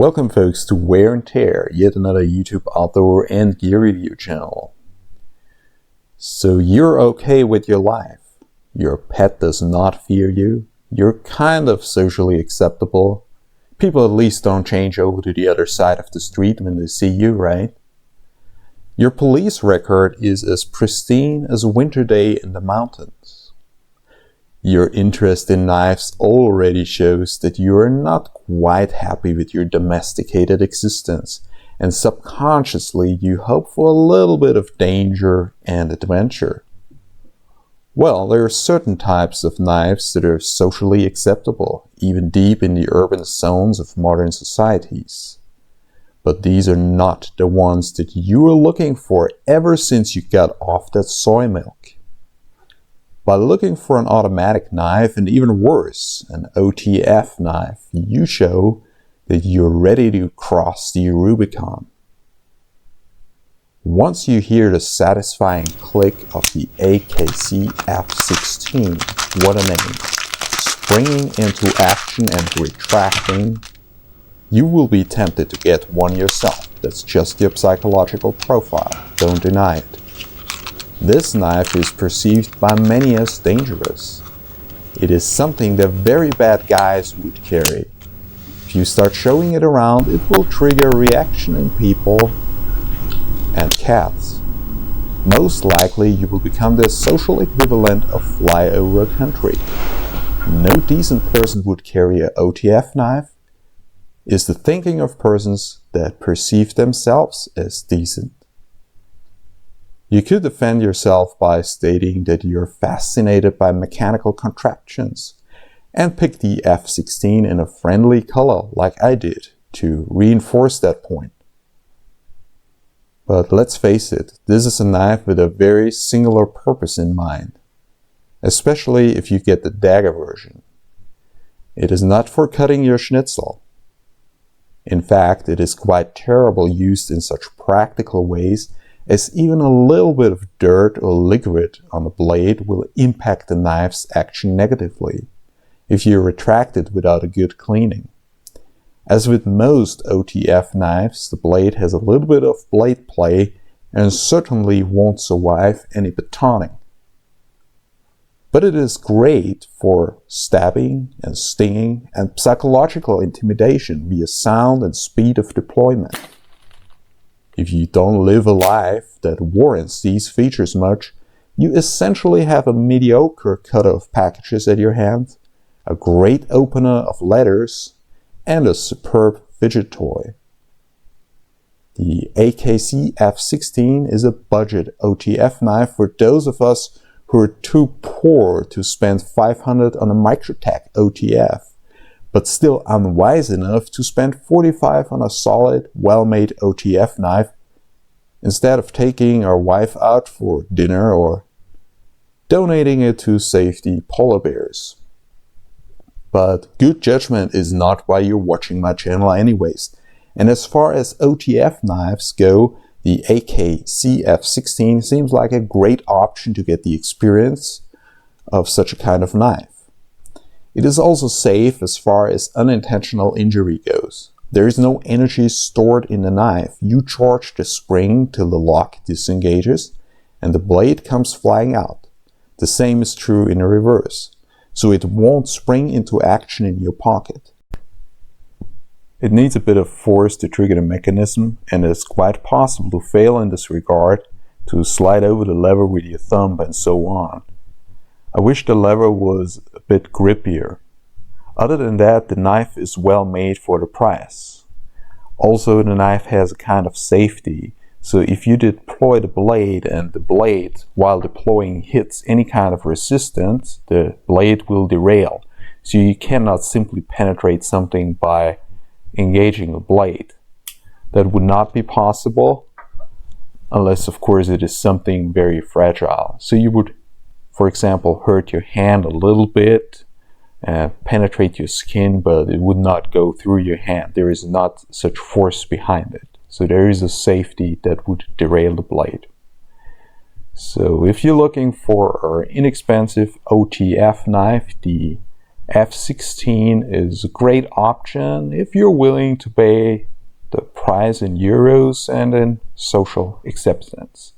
Welcome folks to Wear and Tear, yet another YouTube outdoor and gear review channel. So you're okay with your life, your pet does not fear you, you're kind of socially acceptable, people at least don't change over to the other side of the street when they see you, right? Your police record is as pristine as a winter day in the mountains. Your interest in knives already shows that you are not quite happy with your domesticated existence, and subconsciously you hope for a little bit of danger and adventure. Well, there are certain types of knives that are socially acceptable, even deep in the urban zones of modern societies. But these are not the ones that you were looking for ever since you got off that soy milk. By looking for an automatic knife, and even worse, an OTF knife, you show that you're ready to cross the Rubicon. Once you hear the satisfying click of the AKC F16, what a name, springing into action and retracting, you will be tempted to get one yourself. That's just your psychological profile, don't deny it. This knife is perceived by many as dangerous. It is something that very bad guys would carry. If you start showing it around, it will trigger a reaction in people and cats. Most likely you will become the social equivalent of flyover country. No decent person would carry an OTF knife. Is the thinking of persons that perceive themselves as decent. You could defend yourself by stating that you're fascinated by mechanical contraptions and pick the F16 in a friendly color like I did to reinforce that point. But let's face it, this is a knife with a very singular purpose in mind, especially if you get the dagger version. It is not for cutting your Schnitzel. In fact, it is quite terrible used in such practical ways as even a little bit of dirt or liquid on the blade will impact the knife's action negatively if you retract it without a good cleaning. As with most OTF knives, the blade has a little bit of blade play and certainly won't survive any batoning. But it is great for stabbing and stinging and psychological intimidation via sound and speed of deployment. If you don't live a life that warrants these features much, you essentially have a mediocre cutter of packages at your hand, a great opener of letters, and a superb fidget toy. The AKC F16 is a budget OTF knife for those of us who are too poor to spend $500 on a Microtech OTF, but still unwise enough to spend $45 on a solid, well-made OTF knife instead of taking our wife out for dinner or donating it to save the polar bears. But good judgment is not why you're watching my channel anyways. And as far as OTF knives go, the AKC F16 seems like a great option to get the experience of such a kind of knife. It is also safe as far as unintentional injury goes. There is no energy stored in the knife. You charge the spring till the lock disengages and the blade comes flying out. The same is true in the reverse, so it won't spring into action in your pocket. It needs a bit of force to trigger the mechanism, and it's quite possible to fail in this regard, to slide over the lever with your thumb and so on. I wish the lever was a bit grippier. Other than that, the knife is well made for the price. Also, the knife has a kind of safety, so if you deploy the blade and the blade, while deploying, hits any kind of resistance, the blade will derail. So you cannot simply penetrate something by engaging the blade. That would not be possible unless, of course, it is something very fragile. So you would, for example, hurt your hand a little bit, penetrate your skin, but it would not go through your hand. There is not such force behind it. So there is a safety that would derail the blade. So if you're looking for an inexpensive OTF knife, the F16 is a great option if you're willing to pay the price in euros and in social acceptance.